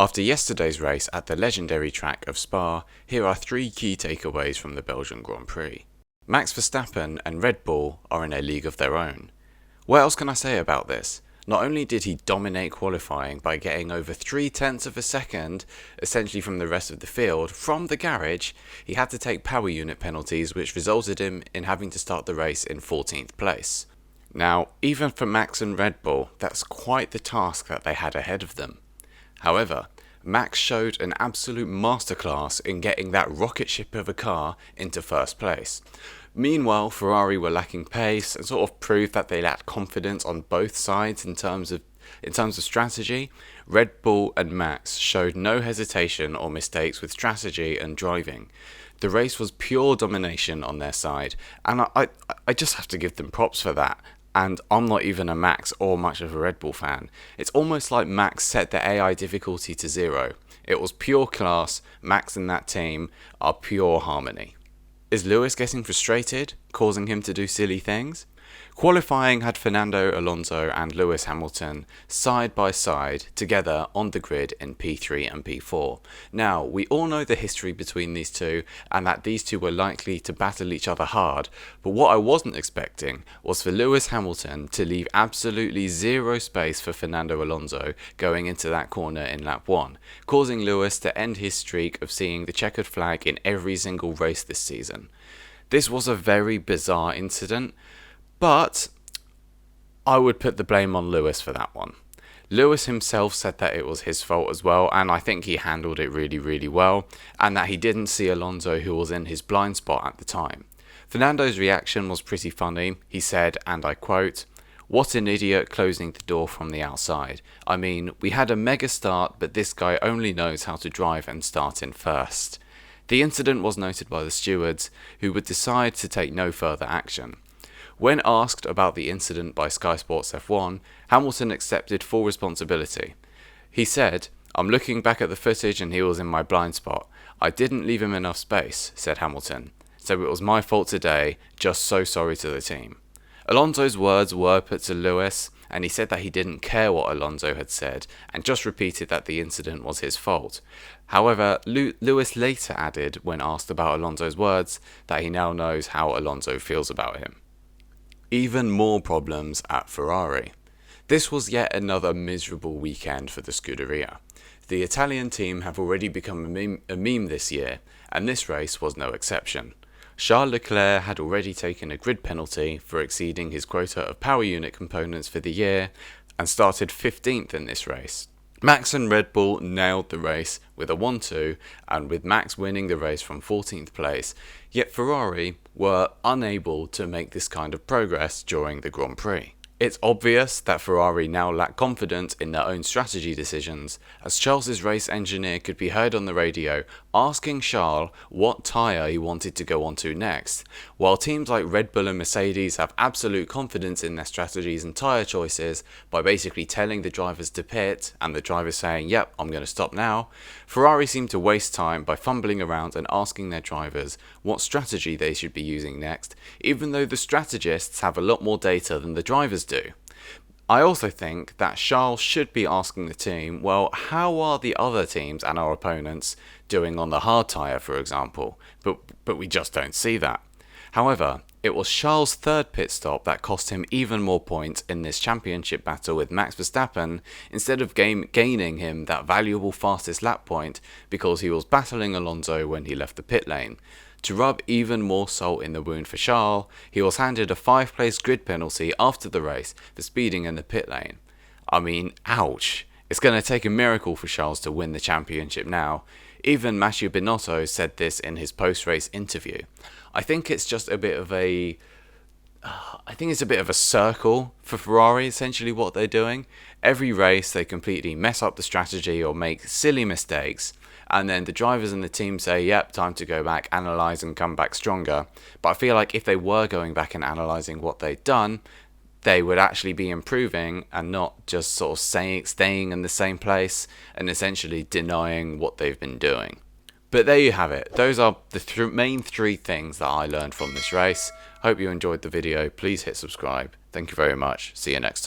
After yesterday's race at the legendary track of Spa, here are 3 key takeaways from the Belgian Grand Prix. Max Verstappen and Red Bull are in a league of their own. What else can I say about this? Not only did he dominate qualifying by getting over 0.3 of a second, essentially from the rest of the field, from the garage, he had to take power unit penalties which resulted him in having to start the race in 14th place. Now, even for Max and Red Bull, that's quite the task that they had ahead of them. However, Max showed an absolute masterclass in getting that rocket ship of a car into first place. Meanwhile, Ferrari were lacking pace and sort of proved that they lacked confidence on both sides in terms of strategy. Red Bull and Max showed no hesitation or mistakes with strategy and driving. The race was pure domination on their side, and I just have to give them props for that. And I'm not even a Max or much of a Red Bull fan. It's almost like Max set the AI difficulty to 0. It was pure class. Max and that team are pure harmony. Is Lewis getting frustrated, causing him to do silly things? Qualifying had Fernando Alonso and Lewis Hamilton side by side together on the grid in P3 and P4. Now, we all know the history between these two and that these two were likely to battle each other hard, but what I wasn't expecting was for Lewis Hamilton to leave absolutely zero space for Fernando Alonso going into that corner in lap 1, causing Lewis to end his streak of seeing the checkered flag in every single race this season. This was a very bizarre incident, but I would put the blame on Lewis for that one. Lewis himself said that it was his fault as well, and I think he handled it really well, and that he didn't see Alonso, who was in his blind spot at the time. Fernando's reaction was pretty funny. He said, and I quote, "What an idiot closing the door from the outside. I mean, we had a mega start, but this guy only knows how to drive and start in first." The incident was noted by the stewards, who would decide to take no further action. When asked about the incident by Sky Sports F1, Hamilton accepted full responsibility. He said, "I'm looking back at the footage and he was in my blind spot. I didn't leave him enough space," said Hamilton. "So it was my fault today, just so sorry to the team." Alonso's words were put to Lewis, and he said that he didn't care what Alonso had said and just repeated that the incident was his fault. However, Lewis later added, when asked about Alonso's words, that he now knows how Alonso feels about him. Even more problems at Ferrari. This was yet another miserable weekend for the Scuderia. The Italian team have already become a meme this year, and this race was no exception. Charles Leclerc had already taken a grid penalty for exceeding his quota of power unit components for the year and started 15th in this race. Max and Red Bull nailed the race with a 1-2, and with Max winning the race from 14th place, yet Ferrari were unable to make this kind of progress during the Grand Prix. It's obvious that Ferrari now lack confidence in their own strategy decisions, as Charles's race engineer could be heard on the radio asking Charles what tyre he wanted to go onto next, while teams like Red Bull and Mercedes have absolute confidence in their strategies and tyre choices by basically telling the drivers to pit and the drivers saying, "Yep, I'm going to stop now." Ferrari seem to waste time by fumbling around and asking their drivers what strategy they should be using next, even though the strategists have a lot more data than the drivers do. I also think that Charles should be asking the team, well, how are the other teams and our opponents doing on the hard tyre, for example? But we just don't see that. However, it was Charles' third pit stop that cost him even more points in this championship battle with Max Verstappen, instead of gaining him that valuable fastest lap point because he was battling Alonso when he left the pit lane. To rub even more salt in the wound for Charles, he was handed a 5-place grid penalty after the race for speeding in the pit lane. I mean, ouch. It's going to take a miracle for Charles to win the championship now. Even Matteo Binotto said this in his post-race interview. I think it's a bit of a circle for Ferrari, essentially what they're doing. Every race they completely mess up the strategy or make silly mistakes, and then the drivers and the team say, "Yep, time to go back, analyse and come back stronger." But I feel like if they were going back and analysing what they'd done, they would actually be improving and not just sort of staying in the same place and essentially denying what they've been doing. But there you have it. Those are the main 3 things that I learned from this race. Hope you enjoyed the video. Please hit subscribe. Thank you very much. See you next time.